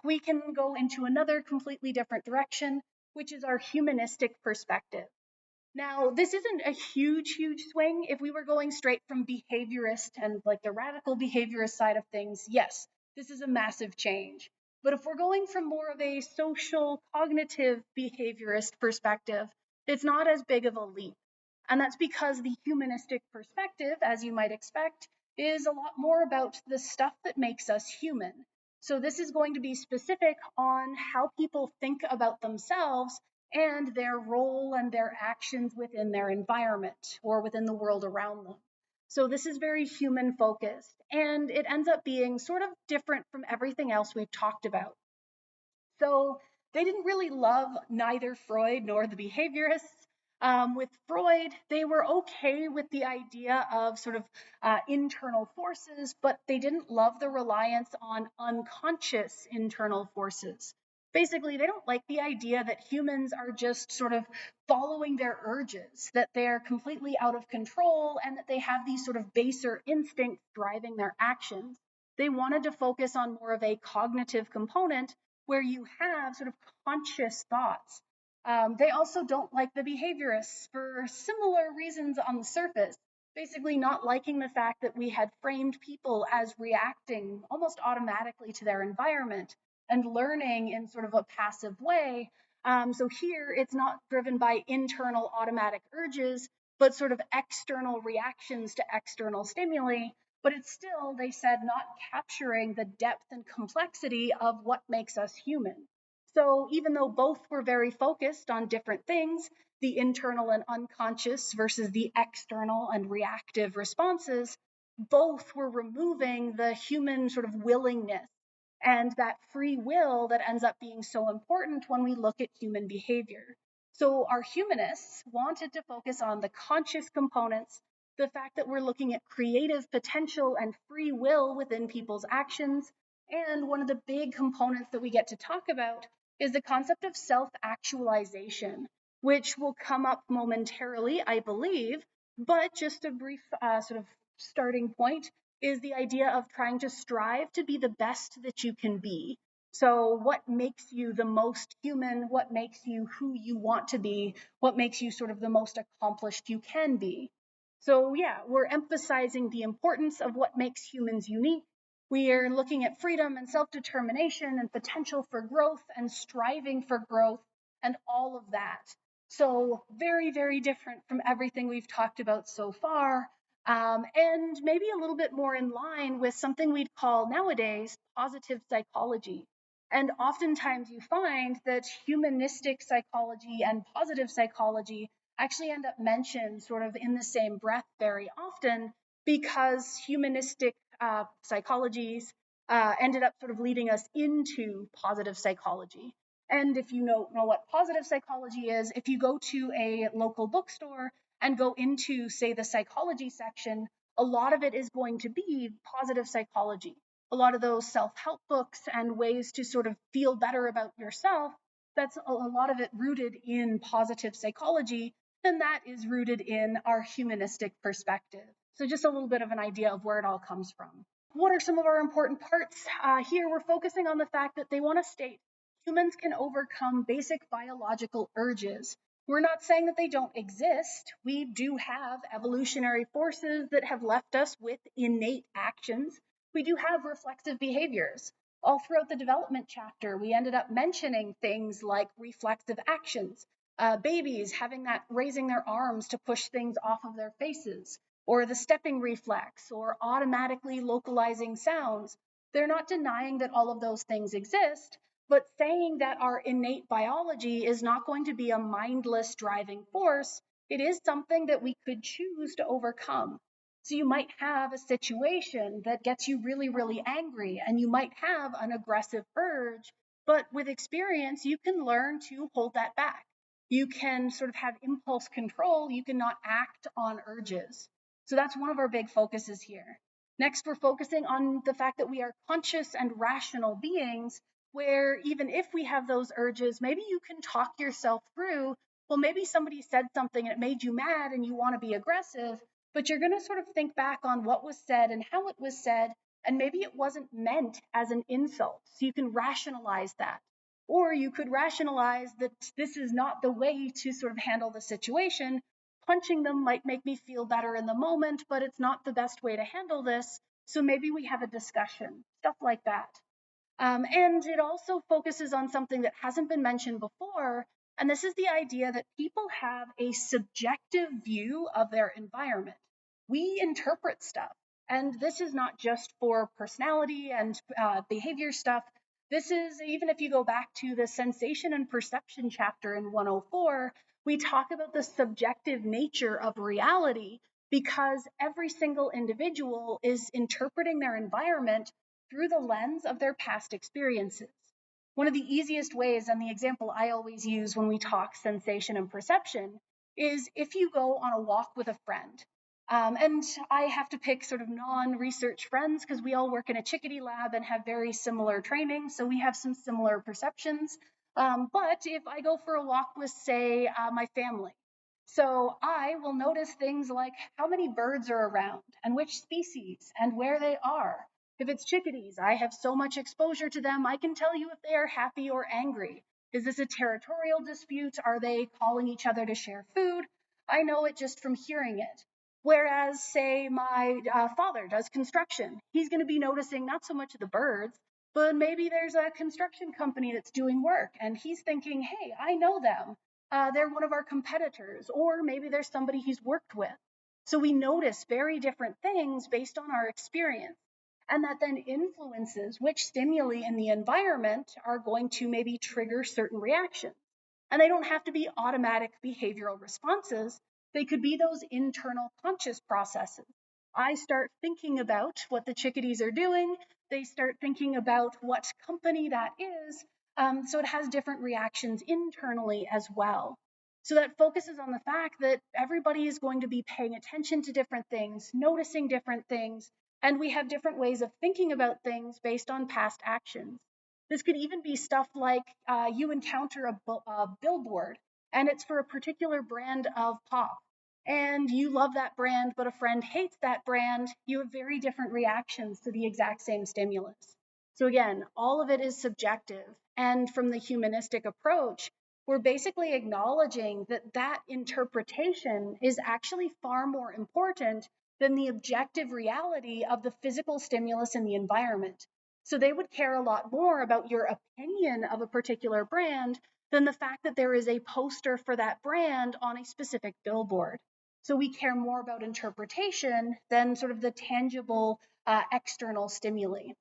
we can go into another completely different direction, which is our humanistic perspective. Now, this isn't a huge swing. If we were going straight from behaviorist and like the radical behaviorist side of things, yes, this is a massive change. But if we're going from more of a social cognitive behaviorist perspective, it's not as big of a leap. And that's because the humanistic perspective, as you might expect, is a lot more about the stuff that makes us human. So this is going to be specific on how people think about themselves and their role and their actions within their environment or within the world around them. So this is very human focused, and it ends up being sort of different from everything else we've talked about. So they didn't really love neither Freud nor the behaviorists. With Freud, they were okay with the idea of sort of internal forces, but they didn't love the reliance on unconscious internal forces. Basically, they don't like the idea that humans are just sort of following their urges, that they're completely out of control, and that they have these sort of baser instincts driving their actions. They wanted to focus on more of a cognitive component where you have sort of conscious thoughts. They also don't like the behaviorists for similar reasons on the surface, basically not liking the fact that we had framed people as reacting almost automatically to their environment and learning in sort of a passive way. So here it's not driven by internal automatic urges, but sort of external reactions to external stimuli. But it's still, they said, not capturing the depth and complexity of what makes us human. So even though both were very focused on different things, the internal and unconscious versus the external and reactive responses, both were removing the human sort of willingness and that free will that ends up being so important when we look at human behavior. So our humanists wanted to focus on the conscious components, the fact that we're looking at creative potential and free will within people's actions. And one of the big components that we get to talk about is the concept of self-actualization, which will come up momentarily, I believe, but just a brief sort of starting point is the idea of trying to strive to be the best that you can be. So, what makes you the most human? What makes you who you want to be? What makes you sort of the most accomplished you can be? So, yeah, we're emphasizing the importance of what makes humans unique. We are looking at freedom and self determination and potential for growth and striving for growth and all of that. So, very different from everything we've talked about so far. And maybe a little bit more in line with something we'd call nowadays positive psychology. And oftentimes you find that humanistic psychology and positive psychology actually end up mentioned sort of in the same breath very often because humanistic psychologies ended up sort of leading us into positive psychology. And if you know what positive psychology is, if you go to a local bookstore and go into, say, the psychology section, a lot of it is going to be positive psychology. A lot of those self-help books and ways to sort of feel better about yourself, that's a lot of it rooted in positive psychology, and that is rooted in our humanistic perspective. So just a little bit of an idea of where it all comes from. What are some of our important parts? Here we're focusing on the fact that they want to state humans can overcome basic biological urges. We're not saying that they don't exist. We do have evolutionary forces that have left us with innate actions. We do have reflexive behaviors. All throughout the development chapter, we ended up mentioning things like reflexive actions, babies having that raising their arms to push things off of their faces, or the stepping reflex, or automatically localizing sounds. They're not denying that all of those things exist, but saying that our innate biology is not going to be a mindless driving force. It is something that we could choose to overcome. So you might have a situation that gets you really angry, and you might have an aggressive urge, but with experience, you can learn to hold that back. You can sort of have impulse control. You cannot act on urges. So that's one of our big focuses here. Next, we're focusing on the fact that we are conscious and rational beings, where even if we have those urges, maybe you can talk yourself through, well, maybe somebody said something and it made you mad and you want to be aggressive, but you're going to sort of think back on what was said and how it was said, And maybe it wasn't meant as an insult. So you can rationalize that. Or you could rationalize that this is not the way to sort of handle the situation. Punching them might make me feel better in the moment, but it's not the best way to handle this. So maybe we have a discussion, stuff like that. And it also focuses on something that hasn't been mentioned before, and this is the idea that people have a subjective view of their environment. We interpret stuff, and this is not just for personality and behavior stuff. This is, even if you go back to the sensation and perception chapter in 104, we talk about the subjective nature of reality because every single individual is interpreting their environment through the lens of their past experiences. One of the easiest ways, and the example I always use when we talk sensation and perception, is if you go on a walk with a friend. And I have to pick sort of non-research friends because we all work in a chickadee lab and have very similar training, so we have some similar perceptions. But if I go for a walk with, say, my family, so I will notice things like how many birds are around and which species and where they are. If it's chickadees, I have so much exposure to them, I can tell you if they are happy or angry. Is this a territorial dispute? Are they calling each other to share food? I know it just from hearing it. Whereas, say, my father does construction, he's going to be noticing not so much of the birds, but maybe there's a construction company that's doing work, and he's thinking, hey, I know them. They're one of our competitors, or maybe there's somebody he's worked with. So we notice very different things based on our experience. And that then influences which stimuli in the environment are going to maybe trigger certain reactions. And they don't have to be automatic behavioral responses. They could be those internal conscious processes. I start thinking about what the chickadees are doing. They start thinking about what company that is. So it has different reactions internally as well. So that focuses on the fact that everybody is going to be paying attention to different things, noticing different things, and we have different ways of thinking about things based on past actions. This could even be stuff like you encounter a billboard and it's for a particular brand of pop. And you love that brand, but a friend hates that brand. You have very different reactions to the exact same stimulus. So, again, all of it is subjective. And from the humanistic approach, we're basically acknowledging that that interpretation is actually far more important than the objective reality of the physical stimulus in the environment. So they would care a lot more about your opinion of a particular brand than the fact that there is a poster for that brand on a specific billboard. So we care more about interpretation than sort of the tangible external stimuli.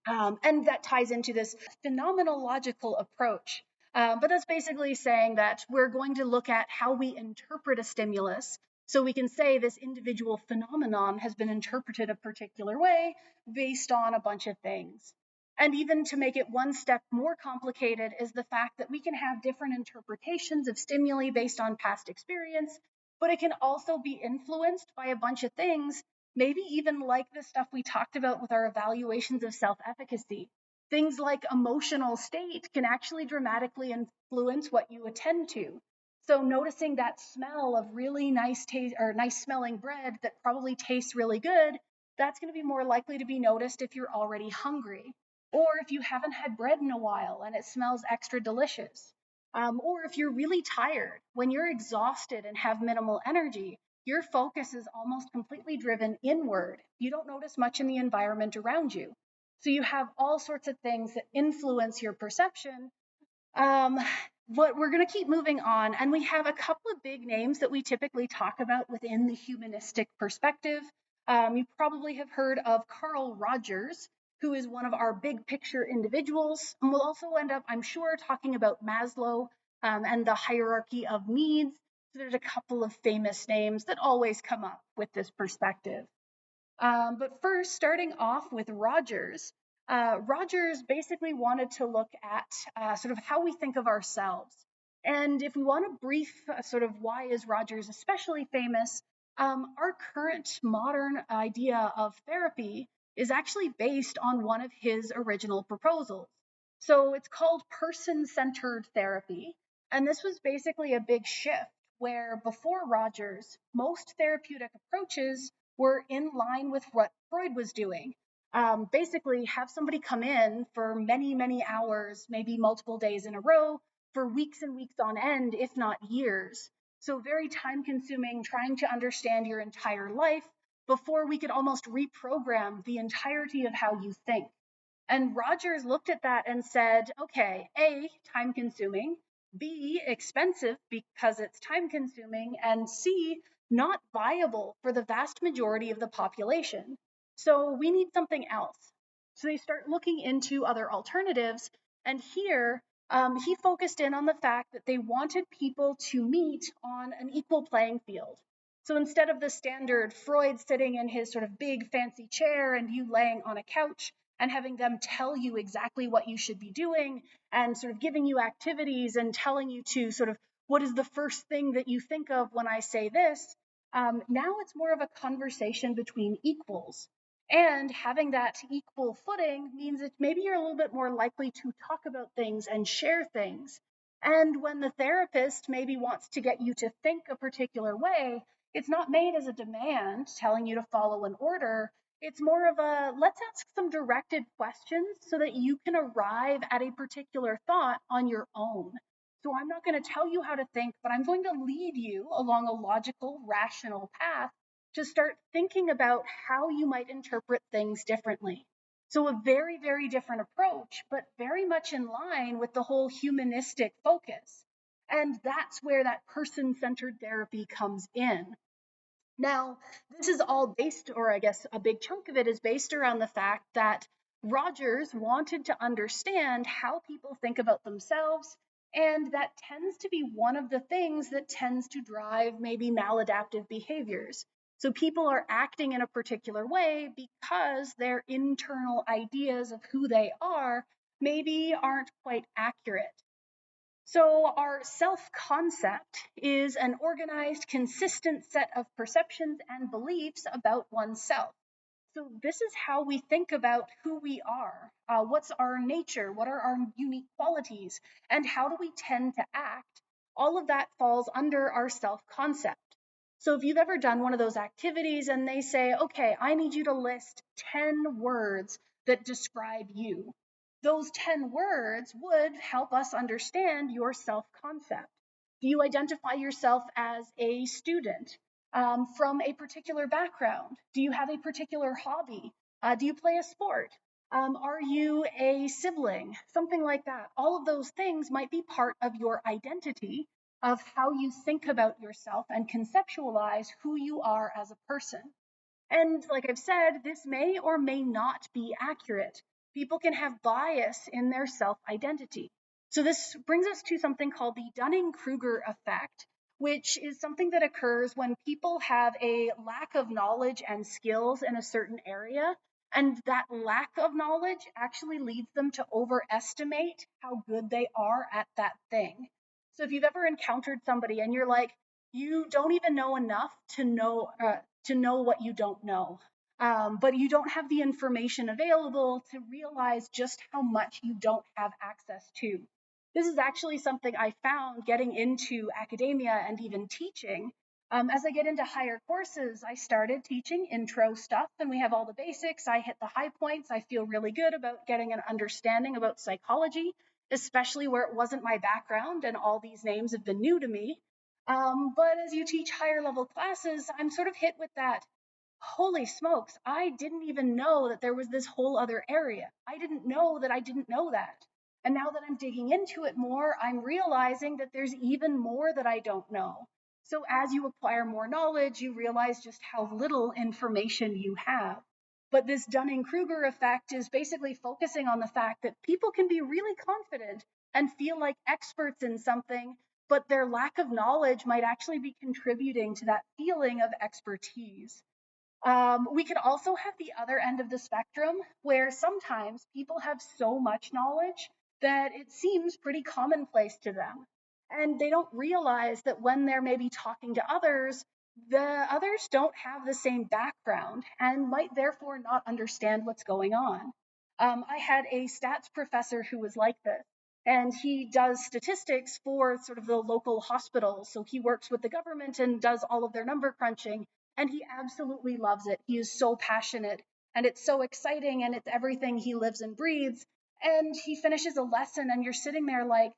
And that ties into this phenomenological approach. But that's basically saying that we're going to look at how we interpret a stimulus. So we can say this individual phenomenon has been interpreted a particular way based on a bunch of things. And even to make it one step more complicated is the fact that we can have different interpretations of stimuli based on past experience, but it can also be influenced by a bunch of things, maybe even like the stuff we talked about with our evaluations of self-efficacy. Things like emotional state can actually dramatically influence what you attend to. So noticing that smell of really nice taste or nice smelling bread that probably tastes really good, that's going to be more likely to be noticed if you're already hungry, or if you haven't had bread in a while and it smells extra delicious. Or if you're really tired, when you're exhausted and have minimal energy, your focus is almost completely driven inward. You don't notice much in the environment around you. So you have all sorts of things that influence your perception. Um, but we're going to keep moving on, and we have a couple of big names that we typically talk about within the humanistic perspective. You probably have heard of Carl Rogers, who is one of our big picture individuals. And we'll also end up, I'm sure, talking about Maslow and the hierarchy of needs. So there's a couple of famous names that always come up with this perspective. But first, starting off with Rogers, Rogers basically wanted to look at sort of how we think of ourselves. And if we want a brief sort of why is Rogers especially famous, our current modern idea of therapy is actually based on one of his original proposals. So it's called person-centered therapy. And this was basically a big shift where before Rogers, most therapeutic approaches were in line with what Freud was doing. basically have somebody come in for many, many hours, maybe multiple days in a row, for weeks and weeks on end, if not years. So, very time consuming, trying to understand your entire life before we could almost reprogram the entirety of how you think. And Rogers looked at that and said, okay, A, time consuming, B, expensive because it's time consuming, and C, not viable for the vast majority of the population. So we need something else. So they start looking into other alternatives. And here, he focused in on the fact that they wanted people to meet on an equal playing field. So instead of the standard Freud sitting in his sort of big fancy chair and you laying on a couch and having them tell you exactly what you should be doing and sort of giving you activities and telling you to sort of what is the first thing that you think of when I say this, now it's more of a conversation between equals. And having that equal footing means that maybe you're a little bit more likely to talk about things and share things. And when the therapist maybe wants to get you to think a particular way, it's not made as a demand telling you to follow an order. It's more of a let's ask some directed questions so that you can arrive at a particular thought on your own. So I'm not going to tell you how to think, but I'm going to lead you along a logical, rational path to start thinking about how you might interpret things differently. So a very, very different approach, but very much in line with the whole humanistic focus. And that's where that person centered therapy comes in. Now, this is all based, or I guess a big chunk of it is based around the fact that Rogers wanted to understand how people think about themselves, and that tends to be one of the things that tends to drive maybe maladaptive behaviors. So people are acting in a particular way because their internal ideas of who they are maybe aren't quite accurate. So, our self concept is an organized, consistent set of perceptions and beliefs about oneself. So, this is how we think about who we are. What's our nature? What are our unique qualities? And how do we tend to act? All of that falls under our self concept. So, if you've ever done one of those activities and they say, okay, I need you to list 10 words that describe you, those 10 words would help us understand your self concept. Do you identify yourself as a student from a particular background? Do you have a particular hobby? Do you play a sport? Are you a sibling? Something like that. All of those things might be part of your identity of how you think about yourself and conceptualize who you are as a person. And like I've said, this may or may not be accurate. People can have bias in their self identity. So, this brings us to something called the Dunning Kruger effect, which is something that occurs when people have a lack of knowledge and skills in a certain area. And that lack of knowledge actually leads them to overestimate how good they are at that thing. So, if you've ever encountered somebody and you're like, you don't even know enough to know what you don't know. But you don't have the information available to realize just how much you don't have access to. This is actually something I found getting into academia and even teaching. As I get into higher courses, I started teaching intro stuff and we have all the basics. I hit the high points. I feel really good about getting an understanding about psychology, especially where it wasn't my background and all these names have been new to me. But as you teach higher level classes, I'm sort of hit with that. Holy smokes, I didn't even know that there was this whole other area. I didn't know that I didn't know that. And now that I'm digging into it more, I'm realizing that there's even more that I don't know. So as you acquire more knowledge, you realize just how little information you have. But this Dunning Kruger effect is basically focusing on the fact that people can be really confident and feel like experts in something, but their lack of knowledge might actually be contributing to that feeling of expertise. We could also have the other end of the spectrum where sometimes people have so much knowledge that it seems pretty commonplace to them. And they don't realize that when they're maybe talking to others, the others don't have the same background and might therefore not understand what's going on. I had a stats professor who was like this, and he does statistics for sort of the local hospitals. So he works with the government and does all of their number crunching, and he absolutely loves it. He is so passionate. and it's so exciting and it's everything he lives and breathes. And he finishes a lesson, and you're sitting there like,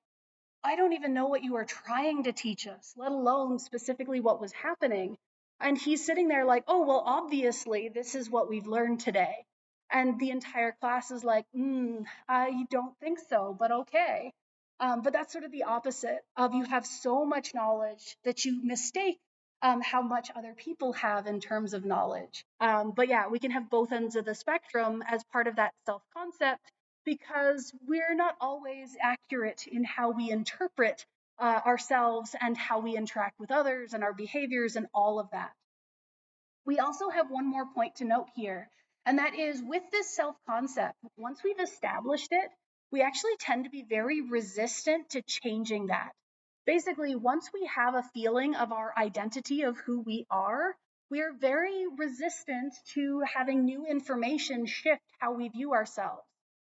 I don't even know what you were trying to teach us, let alone specifically what was happening. And he's sitting there like, oh, well, obviously, this is what we've learned today. And the entire class is like, I don't think so, but okay. But that's sort of the opposite of, you have so much knowledge that you mistake how much other people have in terms of knowledge. But yeah, we can have both ends of the spectrum as part of that self concept, because we're not always accurate in how we interpret ourselves and how we interact with others and our behaviors and all of that. We also have one more point to note here, and that is, with this self concept, once we've established it, we actually tend to be very resistant to changing that. Basically, once we have a feeling of our identity of who we are very resistant to having new information shift how we view ourselves.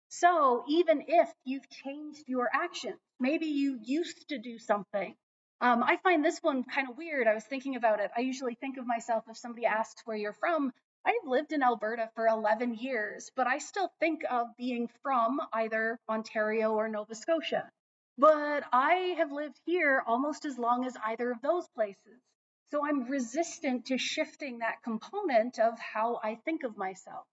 So even if you've changed your actions, maybe you used to do something. I find this one kind of weird. I was thinking about it. I usually think of myself, if somebody asks where you're from, I've lived in Alberta for 11 years, but I still think of being from either Ontario or Nova Scotia. But I have lived here almost as long as either of those places. So I'm resistant to shifting that component of how I think of myself.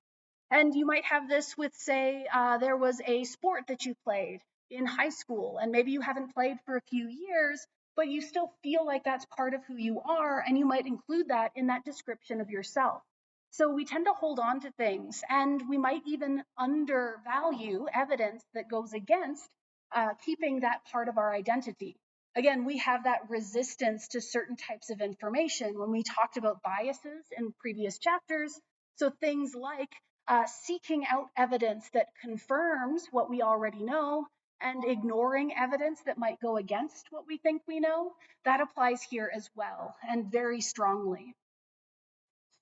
And you might have this with, say, there was a sport that you played in high school, and maybe you haven't played for a few years, but you still feel like that's part of who you are, and you might include that in that description of yourself. So we tend to hold on to things, and we might even undervalue evidence that goes against keeping that part of our identity. Again, we have that resistance to certain types of information when we talked about biases in previous chapters. So things like seeking out evidence that confirms what we already know and ignoring evidence that might go against what we think we know, that applies here as well, and very strongly.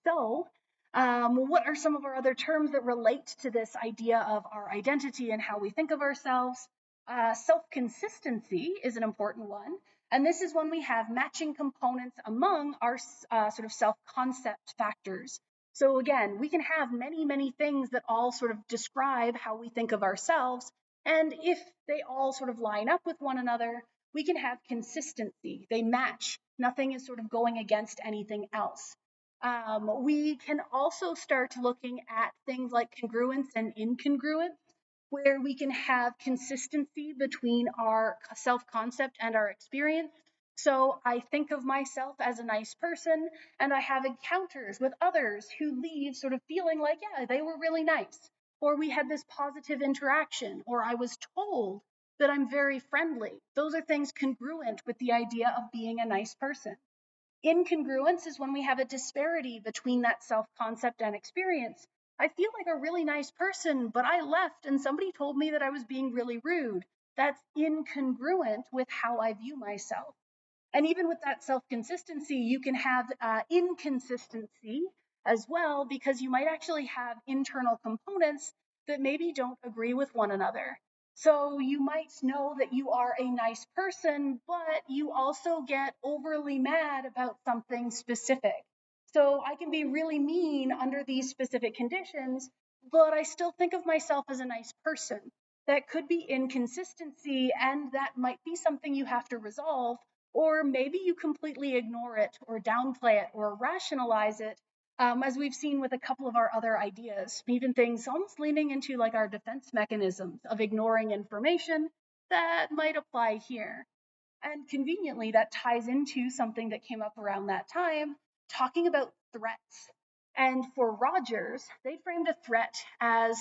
So, what are some of our other terms that relate to this idea of our identity and how we think of ourselves? Self-consistency is an important one. And this is when we have matching components among our sort of self-concept factors. So again, we can have many, many things that all sort of describe how we think of ourselves. And if they all sort of line up with one another, we can have consistency. They match. Nothing is sort of going against anything else. We can also start looking at things like congruence and incongruence, where we can have consistency between our self concept and our experience. So I think of myself as a nice person, and I have encounters with others who leave sort of feeling like, yeah, they were really nice, or we had this positive interaction, or I was told that I'm very friendly. Those are things congruent with the idea of being a nice person. Incongruence is when we have a disparity between that self concept and experience. I feel like a really nice person, but I left and somebody told me that I was being really rude. That's incongruent with how I view myself. And even with that self consistency, you can have inconsistency as well, because you might actually have internal components that maybe don't agree with one another. So you might know that you are a nice person, but you also get overly mad about something specific. So I can be really mean under these specific conditions, but I still think of myself as a nice person. That could be inconsistency, and that might be something you have to resolve, or maybe you completely ignore it or downplay it or rationalize it, as we've seen with a couple of our other ideas, even things almost leaning into like our defense mechanisms of ignoring information that might apply here. And conveniently, that ties into something that came up around that time, talking about threats. And for Rogers, they framed a threat as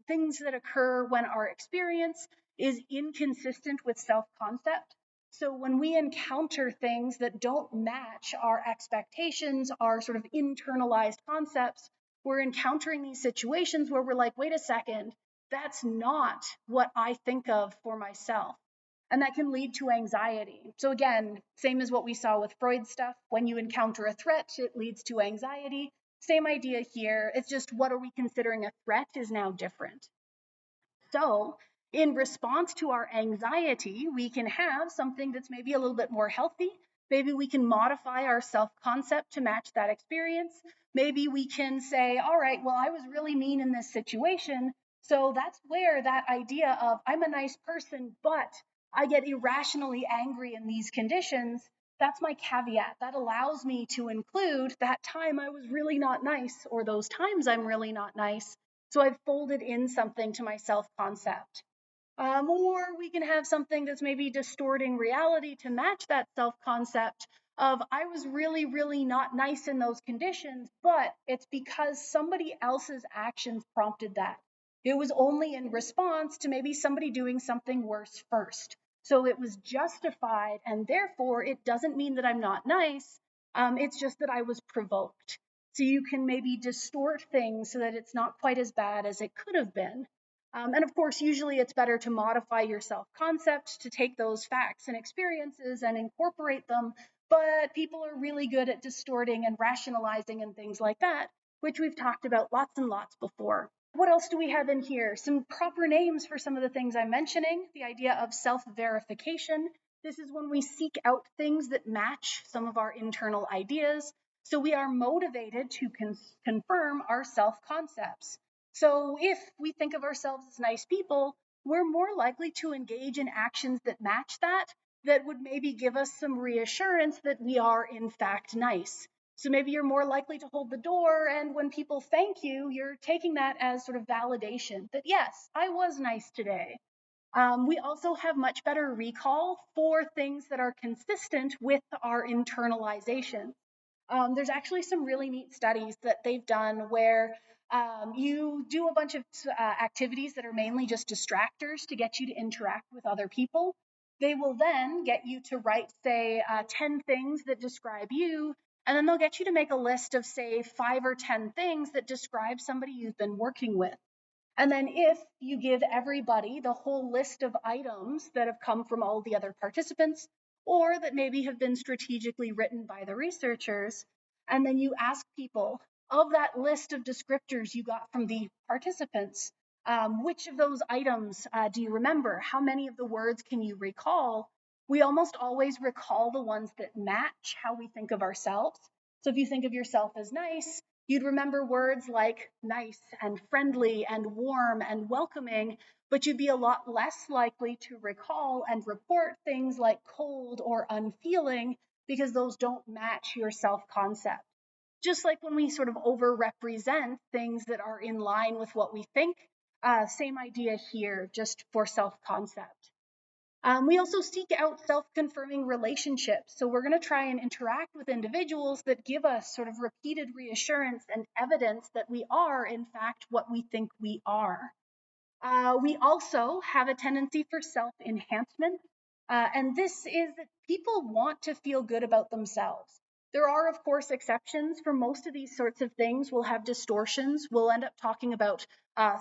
things that occur when our experience is inconsistent with self concept. So when we encounter things that don't match our expectations, our sort of internalized concepts, we're encountering these situations where we're like, wait a second, that's not what I think of for myself. And that can lead to anxiety. So again, same as what we saw with Freud stuff. When you encounter a threat, it leads to anxiety. Same idea here. It's just, what are we considering a threat is now different. So in response to our anxiety, we can have something that's maybe a little bit more healthy, Maybe we can modify our self-concept to match that experience. Maybe we can say, all right, well, I was really mean in this situation. So that's where that idea of I'm a nice person, but I get irrationally angry in these conditions. That's my caveat. That allows me to include that time I was really not nice or those times I'm really not nice. So I've folded in something to my self concept. Or we can have something that's maybe distorting reality to match that self concept of I was really, really not nice in those conditions, but it's because somebody else's actions prompted that. It was only in response to maybe somebody doing something worse first. So it was justified, and therefore it doesn't mean that I'm not nice. It's just that I was provoked. So you can maybe distort things so that it's not quite as bad as it could have been. And of course, usually it's better to modify your self concept to take those facts and experiences and incorporate them. But people are really good at distorting and rationalizing and things like that, which we've talked about lots and lots before. What else do we have in here? Some proper names for some of the things I'm mentioning. The idea of self verification. This is when we seek out things that match some of our internal ideas. So we are motivated to confirm our self concepts. So if we think of ourselves as nice people, we're more likely to engage in actions that match that, that would maybe give us some reassurance that we are in fact nice. So maybe you're more likely to hold the door, and when people thank you, you're taking that as sort of validation that yes, I was nice today. We also have much better recall for things that are consistent with our internalization. There's actually some really neat studies that they've done where you do a bunch of activities that are mainly just distractors to get you to interact with other people. They will then get you to write, say, 10 things that describe you, and then they'll get you to make a list of, say, 5 or 10 things that describe somebody you've been working with. And then if you give everybody the whole list of items that have come from all the other participants, or that maybe have been strategically written by the researchers, and then you ask people of that list of descriptors you got from the participants, which of those items do you remember? How many of the words can you recall? We almost always recall the ones that match how we think of ourselves. So if you think of yourself as nice, you'd remember words like nice and friendly and warm and welcoming, but you'd be a lot less likely to recall and report things like cold or unfeeling because those don't match your self concept. Just like when we sort of overrepresent things that are in line with what we think, same idea here, just for self concept. We also seek out self-confirming relationships. So we're going to try and interact with individuals that give us sort of repeated reassurance and evidence that we are, in fact, what we think we are. We also have a tendency for self-enhancement, and this is that people want to feel good about themselves. There are, of course, exceptions for most of these sorts of things. We'll have distortions. We'll end up talking about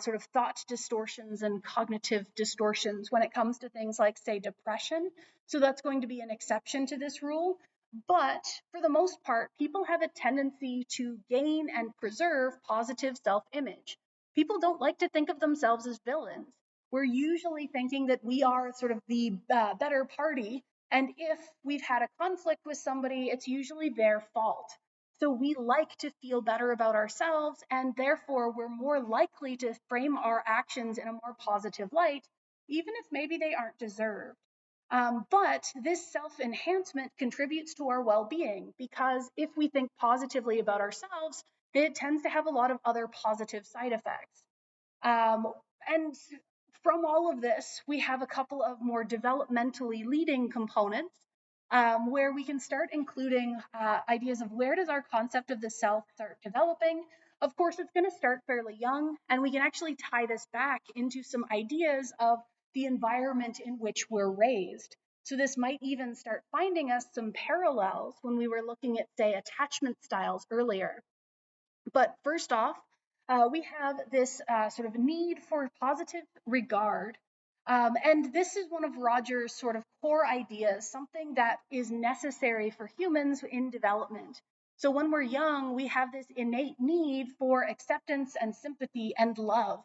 sort of thought distortions and cognitive distortions when it comes to things like, say, depression. So that's going to be an exception to this rule. But for the most part, people have a tendency to gain and preserve positive self-image. People don't like to think of themselves as villains. We're usually thinking that we are sort of the better party. And if we've had a conflict with somebody, it's usually their fault. So we like to feel better about ourselves, and therefore we're more likely to frame our actions in a more positive light, even if maybe they aren't deserved. But this self enhancement contributes to our well being because if we think positively about ourselves, it tends to have a lot of other positive side effects. Um, and from all of this, we have a couple of more developmentally leading components where we can start including ideas of where does our concept of the self start developing. Of course, it's going to start fairly young, and we can actually tie this back into some ideas of the environment in which we're raised. So this might even start finding us some parallels when we were looking at, say, attachment styles earlier. But first off, we have this sort of need for positive regard. And this is one of Roger's sort of core ideas, something that is necessary for humans in development. So when we're young, we have this innate need for acceptance and sympathy and love.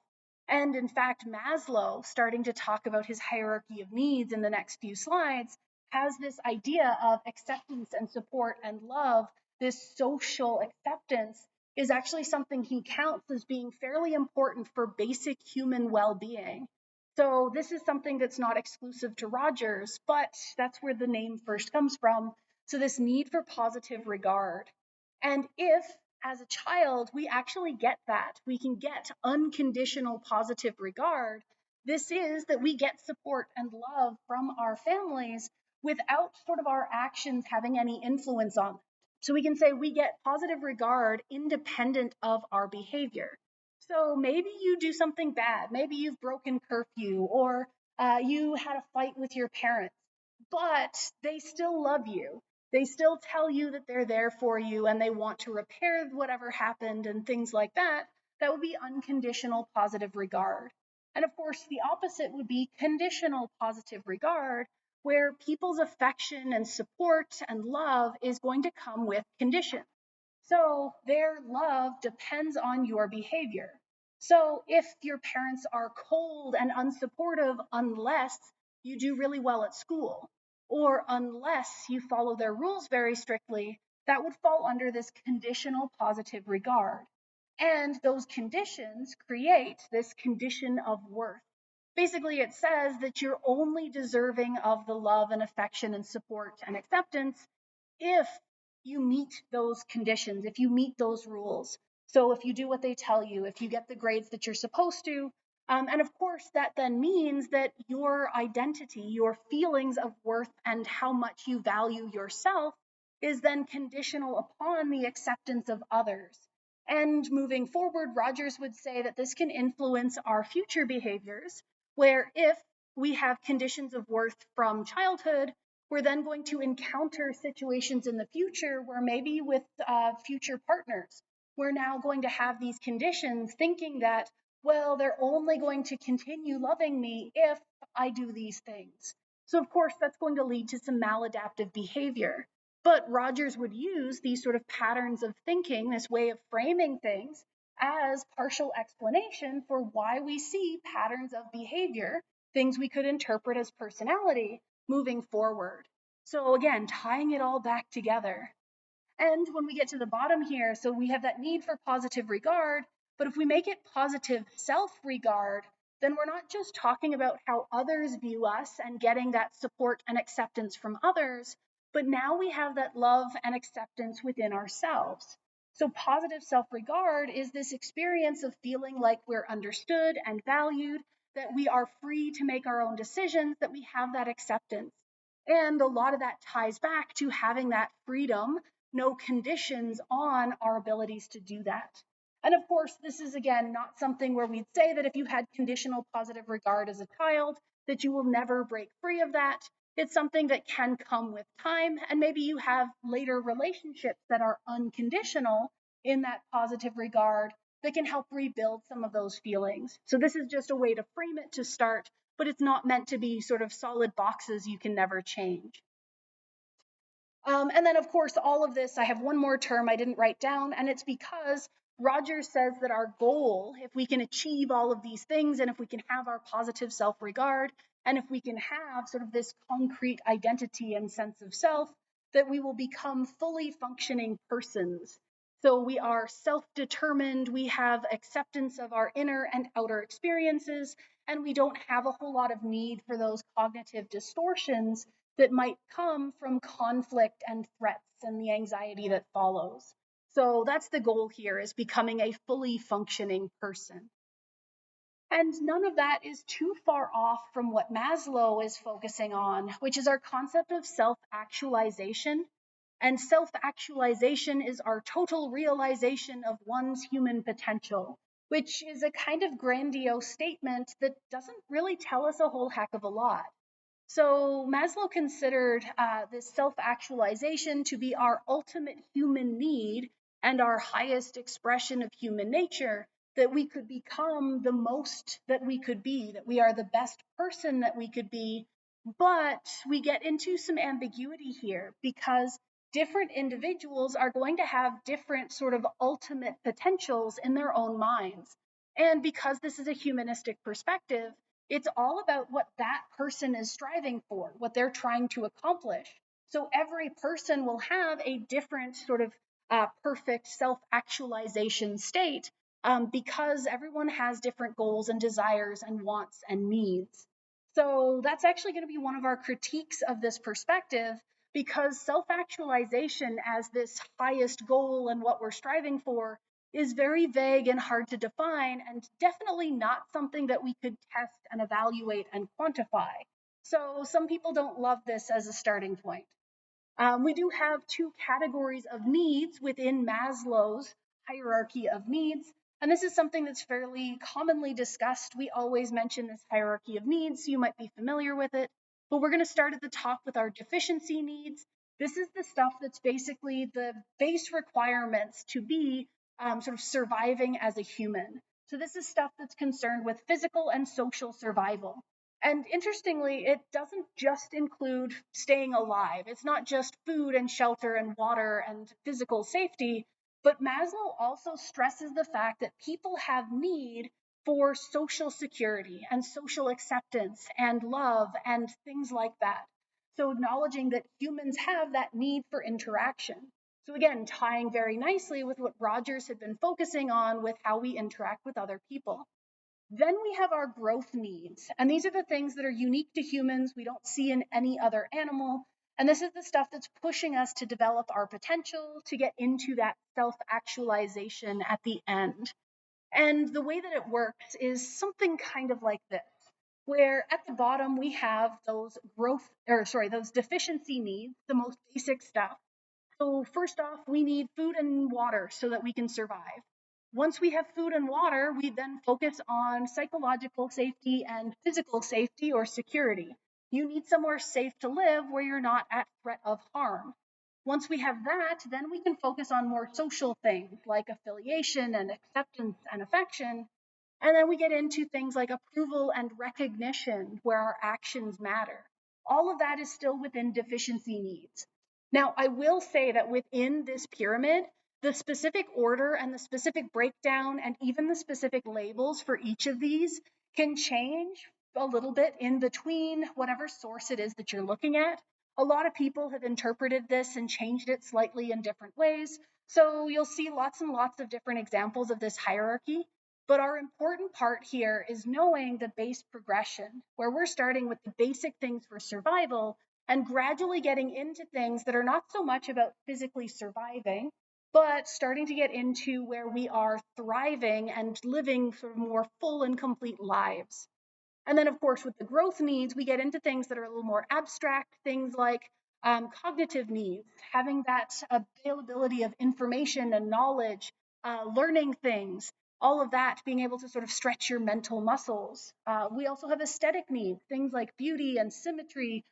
And in fact, Maslow, starting to talk about his hierarchy of needs in the next few slides, has this idea of acceptance and support and love, this social acceptance, is actually something he counts as being fairly important for basic human well-being. So this is something that's not exclusive to Rogers, but that's where the name first comes from. So this need for positive regard. And if, as a child, we actually get that, we can get unconditional positive regard, this is that we get support and love from our families without sort of our actions having any influence on them. So we can say we get positive regard independent of our behavior. So maybe you do something bad, maybe you've broken curfew, or you had a fight with your parents, but they still love you. They still tell you that they're there for you and they want to repair whatever happened and things like that. That would be unconditional positive regard. And of course, the opposite would be conditional positive regard, where people's affection and support and love is going to come with conditions. So their love depends on your behavior. So if your parents are cold and unsupportive unless you do really well at school, or unless you follow their rules very strictly, that would fall under this conditional positive regard. And those conditions create this condition of worth. Basically, it says that you're only deserving of the love and affection and support and acceptance if you meet those conditions, if you meet those rules. So if you do what they tell you, if you get the grades that you're supposed to, and of course, that then means that your identity, your feelings of worth, and how much you value yourself is then conditional upon the acceptance of others. And moving forward, Rogers would say that this can influence our future behaviors, where if we have conditions of worth from childhood, we're then going to encounter situations in the future where maybe with future partners, we're now going to have these conditions thinking that, well, they're only going to continue loving me if I do these things. So, of course, that's going to lead to some maladaptive behavior. But Rogers would use these sort of patterns of thinking, this way of framing things, as partial explanation for why we see patterns of behavior, things we could interpret as personality, moving forward. So again, tying it all back together. And when we get to the bottom here, so we have that need for positive regard, but if we make it positive self-regard, then we're not just talking about how others view us and getting that support and acceptance from others, but now we have that love and acceptance within ourselves. So positive self-regard is this experience of feeling like we're understood and valued, that we are free to make our own decisions, that we have that acceptance. And a lot of that ties back to having that freedom, no conditions on our abilities to do that. And of course, this is again not something where we'd say that if you had conditional positive regard as a child, that you will never break free of that. It's something that can come with time, and maybe you have later relationships that are unconditional in that positive regard that can help rebuild some of those feelings. So this is just a way to frame it to start, but it's not meant to be sort of solid boxes you can never change. And then, of course, all of this, I have one more term I didn't write down, and it's because Rogers says that our goal, if we can achieve all of these things, and if we can have our positive self-regard, and if we can have sort of this concrete identity and sense of self, that we will become fully functioning persons. So we are self-determined, we have acceptance of our inner and outer experiences, and we don't have a whole lot of need for those cognitive distortions that might come from conflict and threats and the anxiety that follows. So that's the goal here, is becoming a fully functioning person. And none of that is too far off from what Maslow is focusing on, which is our concept of self-actualization. And self-actualization is our total realization of one's human potential, which is a kind of grandiose statement that doesn't really tell us a whole heck of a lot. So Maslow considered this self-actualization to be our ultimate human need and our highest expression of human nature, that we could become the most that we could be, that we are the best person that we could be. But we get into some ambiguity here because different individuals are going to have different sort of ultimate potentials in their own minds. And because this is a humanistic perspective, It's all about what that person is striving for, what they're trying to accomplish. So every person will have a different sort of perfect self actualization state, because everyone has different goals and desires and wants and needs. So that's actually going to be one of our critiques of this perspective, because self actualization as this highest goal and what we're striving for is very vague and hard to define, and definitely not something that we could test and evaluate and quantify. So some people don't love this as a starting point. We do have two categories of needs within Maslow's hierarchy of needs. And this is something that's fairly commonly discussed. We always mention this hierarchy of needs, so you might be familiar with it. But we're going to start at the top with our deficiency needs. This is the stuff that's basically the base requirements to be sort of surviving as a human. So this is stuff that's concerned with physical and social survival. And interestingly, it doesn't just include staying alive. It's not just food and shelter and water and physical safety, but Maslow also stresses the fact that people have need for social security and social acceptance and love and things like that. So acknowledging that humans have that need for interaction. So again, tying very nicely with what Rogers had been focusing on with how we interact with other people. Then we have our growth needs. And these are the things that are unique to humans, we don't see in any other animal. And this is the stuff that's pushing us to develop our potential, to get into that self actualization at the end. And the way that it works is something kind of like this, where at the bottom we have those deficiency needs, the most basic stuff. So first off, we need food and water so that we can survive. Once we have food and water, we then focus on psychological safety and physical safety or security. You need somewhere safe to live where you're not at threat of harm. Once we have that, then we can focus on more social things like affiliation and acceptance and affection. And then we get into things like approval and recognition, where our actions matter. All of that is still within deficiency needs. Now, I will say that within this pyramid, the specific order and the specific breakdown and even the specific labels for each of these can change a little bit in between whatever source it is that you're looking at. A lot of people have interpreted this and changed it slightly in different ways. So you'll see lots and lots of different examples of this hierarchy. But our important part here is knowing the base progression, where we're starting with the basic things for survival and gradually getting into things that are not so much about physically surviving, but starting to get into where we are thriving and living sort of more full and complete lives. And then, of course, with the growth needs, we get into things that are a little more abstract, things like cognitive needs, having that availability of information and knowledge, learning things, all of that, being able to sort of stretch your mental muscles. We also have aesthetic needs, things like beauty and symmetry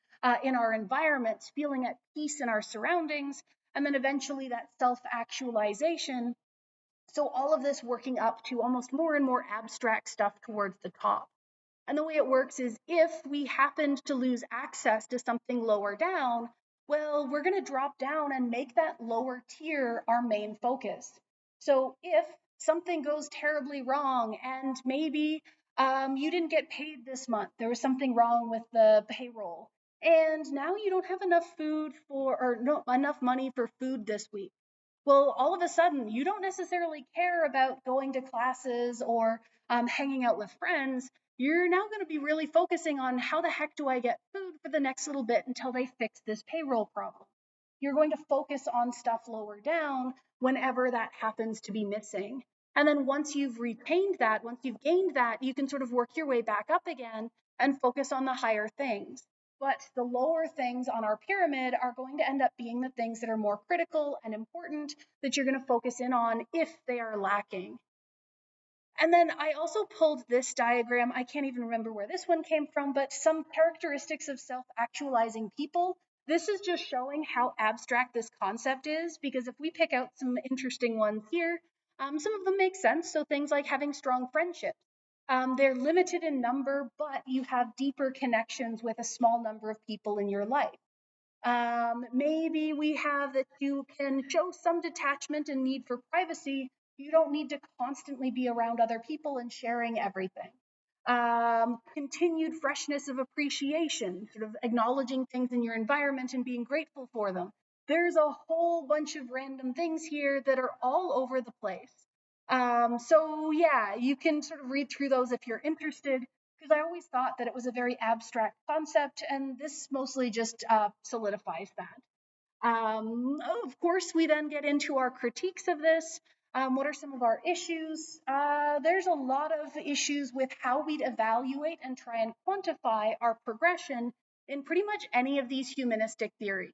in our environments, feeling at peace in our surroundings, and then eventually that self actualization. So, all of this working up to almost more and more abstract stuff towards the top. And the way it works is if we happened to lose access to something lower down, well, we're going to drop down and make that lower tier our main focus. So if something goes terribly wrong and maybe you didn't get paid this month, there was something wrong with the payroll, and now you don't have enough food for, or no, enough money for food this week. Well, all of a sudden, you don't necessarily care about going to classes or hanging out with friends. You're now going to be really focusing on how the heck do I get food for the next little bit until they fix this payroll problem. You're going to focus on stuff lower down whenever that happens to be missing. And then once you've retained that, once you've gained that, you can sort of work your way back up again and focus on the higher things. But the lower things on our pyramid are going to end up being the things that are more critical and important that you're going to focus in on if they are lacking. And then I also pulled this diagram. I can't even remember where this one came from, but some characteristics of self-actualizing people. This is just showing how abstract this concept is, because if we pick out some interesting ones here, some of them make sense. So things like having strong friendships. They're limited in number, but you have deeper connections with a small number of people in your life. Maybe we have that you can show some detachment and need for privacy. You don't need to constantly be around other people and sharing everything. continued freshness of appreciation, sort of acknowledging things in your environment and being grateful for them. There's a whole bunch of random things here that are all over the place. So yeah, you can sort of read through those if you're interested, because I always thought that it was a very abstract concept, and this mostly just solidifies that. Of course, we then get into our critiques of this. What are some of our issues? There's a lot of issues with how we'd evaluate and try and quantify our progression in pretty much any of these humanistic theories.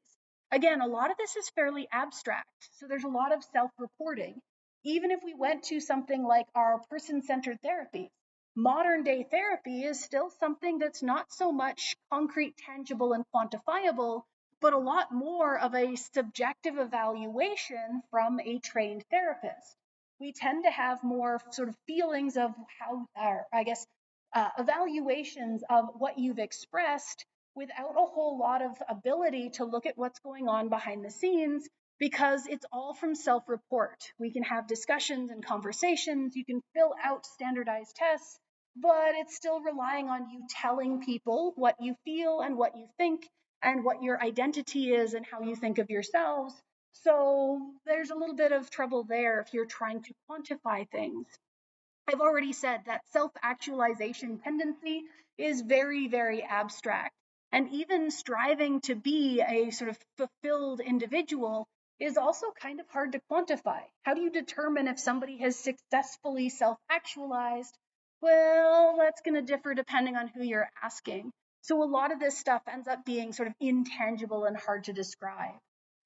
Again, a lot of this is fairly abstract, so there's a lot of self-reporting. Even if we went to something like our person-centered therapy, modern day therapy is still something that's not so much concrete, tangible, and quantifiable, but a lot more of a subjective evaluation from a trained therapist. We tend to have more sort of feelings of how, or I guess, evaluations of what you've expressed without a whole lot of ability to look at what's going on behind the scenes, because it's all from self-report. We can have discussions and conversations, you can fill out standardized tests, but it's still relying on you telling people what you feel and what you think and what your identity is and how you think of yourselves. So there's a little bit of trouble there if you're trying to quantify things. I've already said that self-actualization tendency is very, very abstract. And even striving to be a sort of fulfilled individual is also kind of hard to quantify. How do you determine if somebody has successfully self-actualized? Well, that's going to differ depending on who you're asking. So a lot of this stuff ends up being sort of intangible and hard to describe.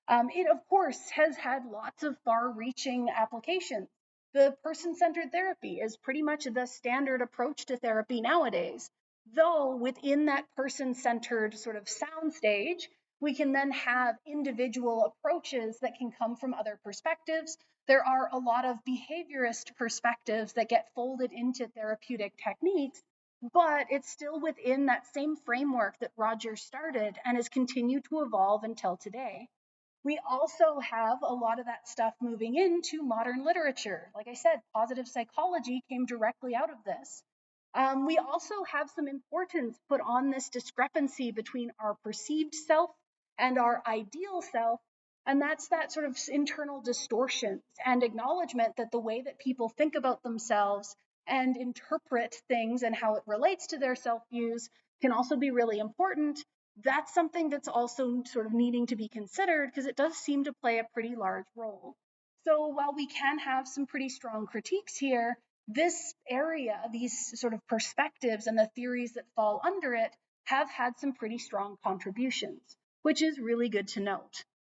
It, of course, has had lots of far-reaching applications. The person-centered therapy is pretty much the standard approach to therapy nowadays. Though within that person-centered sort of soundstage, we can then have individual approaches that can come from other perspectives. There are a lot of behaviorist perspectives that get folded into therapeutic techniques, but it's still within that same framework that Roger started and has continued to evolve until today. We also have a lot of that stuff moving into modern literature. Like I said, positive psychology came directly out of this. We also have some importance put on this discrepancy between our perceived self and our ideal self, and that's that sort of internal distortions and acknowledgement that the way that people think about themselves and interpret things and how it relates to their self views can also be really important. That's something that's also sort of needing to be considered because it does seem to play a pretty large role. So while we can have some pretty strong critiques here, this area, these sort of perspectives and the theories that fall under it have had some pretty strong contributions, which is really good to note.